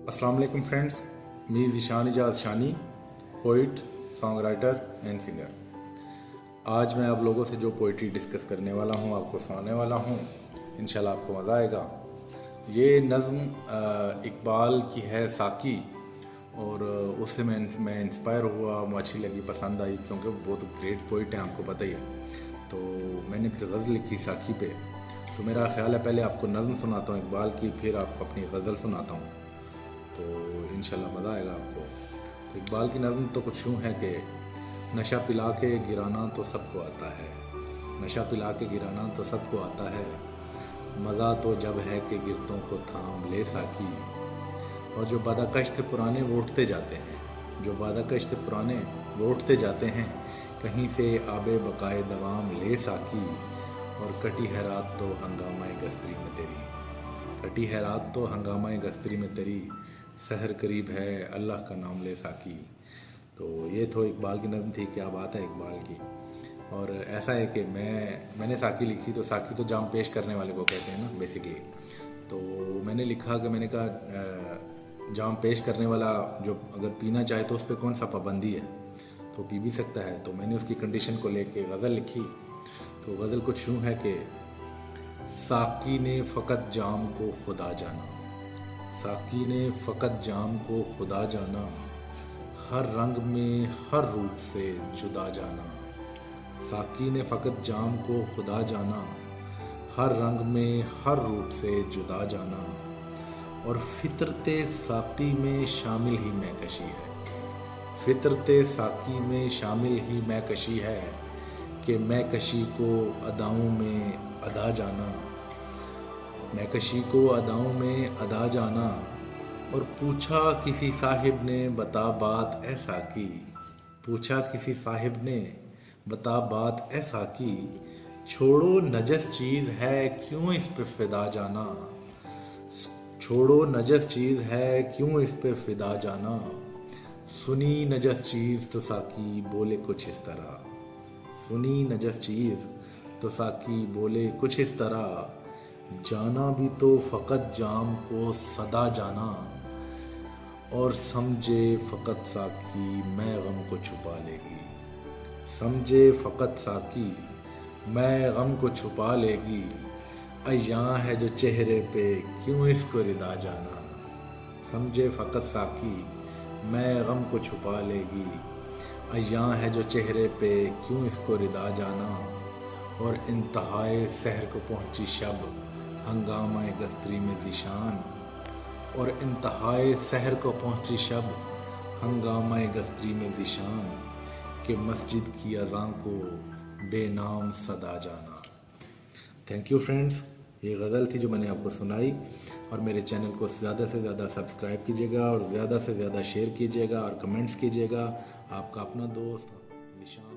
अस्सलाम वालेकुम friends, me Zeeshan Ejaz Shani, poet, song writer and singer. आज मैं आप लोगों से जो पोइट्री डिस्कस करने वाला हूँ, आपको सुनाने वाला हूँ। इंशाल्लाह आपको मज़ा आएगा। ये नज़्म इकबाल की है, साकी। और उससे मैं इंस्पायर हुआ, मुझे अच्छी लगी, पसंद आई, क्योंकि वो बहुत ग्रेट पोइट हैं, आपको पता ही है। तो मैंने फिर गज़ल लिखी साकी पे। तो मेरा ख्याल है पहले आपको नज़्म सुनाता हूँ इकबाल की, फिर आपको अपनी गज़ल सुनाता हूँ, तो इंशाल्लाह मज़ा आएगा आपको। तो इकबाल की नज़्म तो कुछ यूँ है कि नशा पिला के गिराना तो सबको आता है, नशा पिला के गिराना तो सबको आता है, मज़ा तो जब है कि गिरतों को थाम ले साकी। और जो बादाकश थे पुराने वो उठते जाते हैं, जो बादाकश थे पुराने वो उठते जाते हैं, कहीं से आबे बकाए दवाम ले साकी। और कटी है रात तो हंगामाए गस्तरी में तेरी, कटी है रात तो हंगामाए गस्तरी में तेरी, सहर करीब है अल्लाह का नाम ले साकी। तो ये तो इकबाल की नज़म थी, क्या बात है इकबाल की। और ऐसा है कि मैंने साकी लिखी, तो साकी तो जाम पेश करने वाले को कहते हैं ना बेसिकली। तो मैंने लिखा कि मैंने कहा जाम पेश करने वाला जो अगर पीना चाहे तो उस पर कौन सा पाबंदी है, तो पी भी सकता है। तो मैंने उसकी कंडीशन को लेके गज़ल लिखी। तो गज़ल कुछ यूँ है कि साकी ने फ़कत जाम को खुदा जाना, साकी ने फ़कत जाम को खुदा जाना, हर रंग में हर रूप से जुदा जाना। साकी ने फ़कत जाम को खुदा जाना, हर रंग में हर रूप से जुदा जाना। और फितरते साकी में शामिल ही मैकशी है, फितरते साकी में शामिल ही मैकशी है, कि मैकशी को अदाओं में अदा जाना, मैकशी को अदाओं में अदा जाना। और पूछा किसी साहिब ने बता बात ऐसा की, पूछा किसी साहिब ने बता बात ऐसा की, छोड़ो नजस चीज़ है क्यों इस पे फिदा जाना, छोड़ो नजस चीज़ है क्यों इस पे फिदा जाना। सुनी नजस चीज़ तो साकी बोले कुछ इस तरह, सुनी नजस चीज़ तो साकी बोले कुछ इस तरह, जाना भी तो फ़कत जाम को सदा जाना। और समझे फ़कत साकी मैं गम को छुपा लेगी, समझे फ़कत साकी मैं गम को छुपा लेगी, अय्यां है जो चेहरे पे क्यों इसको रिदा जाना। समझे फ़कत साकी मैं गम को छुपा लेगी, अय्यां है जो चेहरे पे क्यों इसको रिदा जाना। और इंतहाए सहर को पहुंची शब हंगामाए गस्तरी में ज़ीशान, और इंतहाए सहर को पहुंची शब हंगामाए गस्तरी में ज़ीशान, कि मस्जिद की अज़ान को बेनाम सदा जाना। थैंक यू फ्रेंड्स, ये गज़ल थी जो मैंने आपको सुनाई। और मेरे चैनल को ज़्यादा से ज़्यादा सब्सक्राइब कीजिएगा और ज़्यादा से ज़्यादा शेयर कीजिएगा और कमेंट्स कीजिएगा। आपका अपना दोस्त निशान।